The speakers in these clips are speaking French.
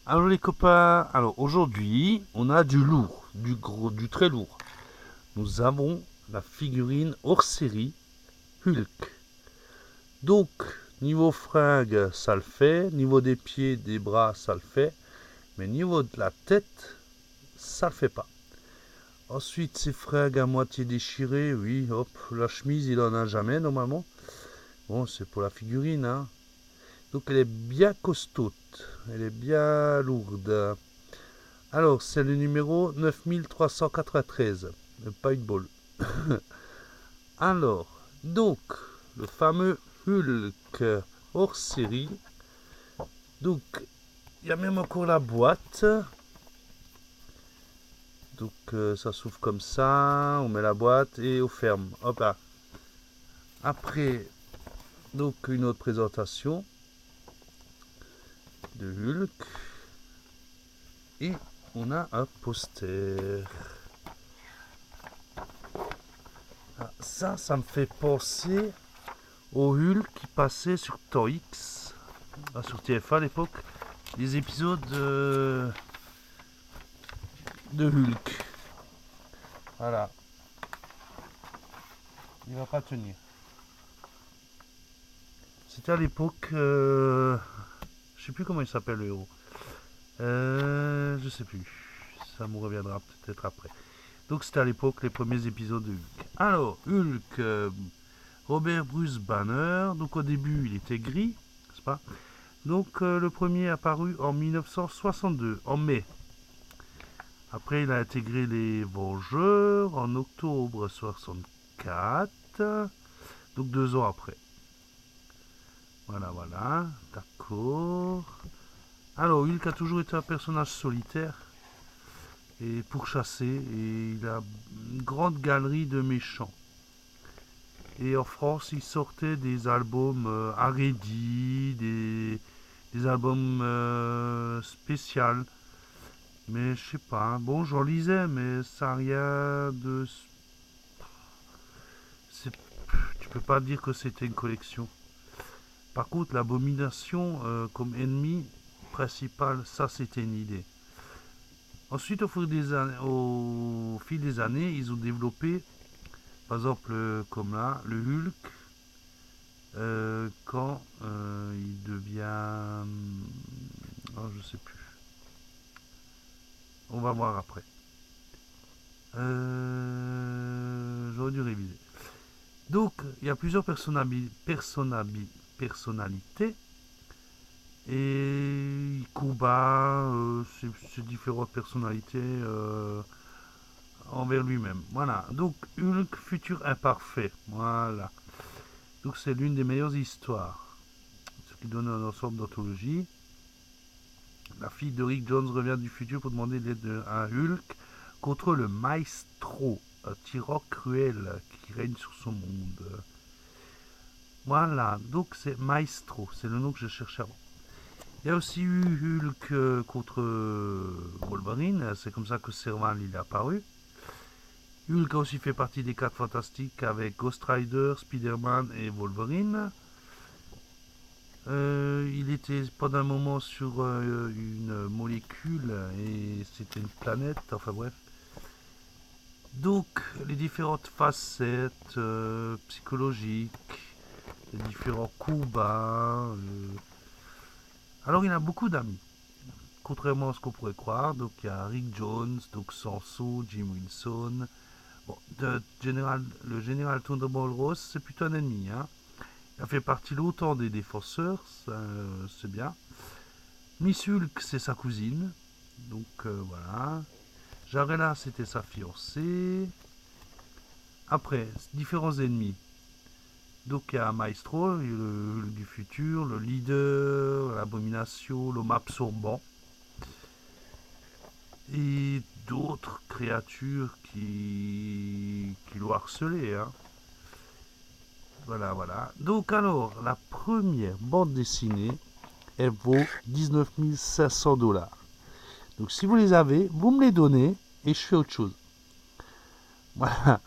Alors les copains, alors aujourd'hui on a du lourd, du gros, du très lourd. Nous avons la figurine hors série Hulk. Donc niveau fringue ça le fait, niveau des pieds, des bras ça le fait, mais niveau de la tête ça le fait pas. Ensuite ses fringues à moitié déchirées, oui hop, la chemise il en a jamais normalement. Bon c'est pour la figurine hein. Donc elle est bien costaud, elle est bien lourde. Alors, c'est le numéro 9393, le paintball. Alors, donc, le fameux Hulk hors série. Donc, il y a même encore la boîte. Donc, ça s'ouvre comme ça. On met la boîte et on ferme. Hop là. Après, donc, une autre présentation de Hulk. Et on a un poster. Ah, ça me fait penser au Hulk qui passait sur Toix, sur TF1 à l'époque, des épisodes de Hulk. Voilà, il va pas tenir. C'était à l'époque, je sais plus comment il s'appelle le héros. Je sais plus. Ça me reviendra peut-être après. Donc c'était à l'époque les premiers épisodes de Hulk. Alors, Hulk, Robert Bruce Banner. Donc au début, il était gris, n'est-ce pas? Donc le premier est apparu en 1962, en mai. Après, il a intégré les Vengeurs en octobre 64, donc 2 ans après. Voilà, voilà, d'accord. Alors, Hulk a toujours été un personnage solitaire et pourchassé, et il a une grande galerie de méchants. Et en France, il sortait des albums Haredi, des albums spéciaux. Mais je sais pas, hein. Bon, j'en lisais, mais ça n'a rien de. Tu peux pas dire que c'était une collection. Par contre, l'abomination comme ennemi principal, ça c'était une idée. Ensuite, au fil des années, ils ont développé, par exemple, comme là, le Hulk, quand il devient. Oh, je sais plus. On va voir après. J'aurais dû réviser. Donc, il y a plusieurs personnalités et il combat ces différentes personnalités envers lui-même. Voilà. Donc, Hulk, futur imparfait. Voilà. Donc, c'est l'une des meilleures histoires. Ce qui donne un ensemble d'anthologie. La fille de Rick Jones revient du futur pour demander l'aide d'un Hulk contre le Maestro, un tyran cruel qui règne sur son monde. Voilà, donc c'est Maestro, c'est le nom que je cherchais avant. Il y a aussi eu Hulk contre Wolverine, c'est comme ça que Serval il est apparu. Hulk a aussi fait partie des 4 fantastiques avec Ghost Rider, Spider-Man et Wolverine. Il était pendant un moment sur une molécule et c'était une planète, enfin bref. Donc les différentes facettes psychologiques, les différents combats. Alors il a beaucoup d'amis, contrairement à ce qu'on pourrait croire. Donc il y a Rick Jones, Doc Sanso, Jim Wilson. Bon, le général Thunderbolt Ross, c'est plutôt un ennemi. Hein. Il a fait partie longtemps des défenseurs, c'est bien. Miss Hulk, c'est sa cousine. Donc voilà. Jarella, c'était sa fiancée. Après, différents ennemis. Donc il y a Maestro, le Hulk du futur, le leader, l'abomination, l'homme absorbant. Et d'autres créatures qui l'ont harcelé. Hein. Voilà, voilà. Donc alors, la première bande dessinée, elle vaut 19 500 $. Donc si vous les avez, vous me les donnez et je fais autre chose. Voilà.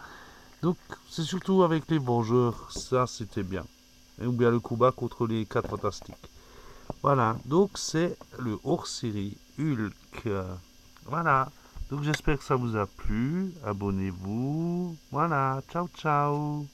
Donc c'est surtout avec les Vengeurs, ça c'était bien. Et ou bien le combat contre les 4 fantastiques. Voilà, donc c'est le hors-série Hulk. Voilà, donc j'espère que ça vous a plu. Abonnez-vous. Voilà, ciao ciao.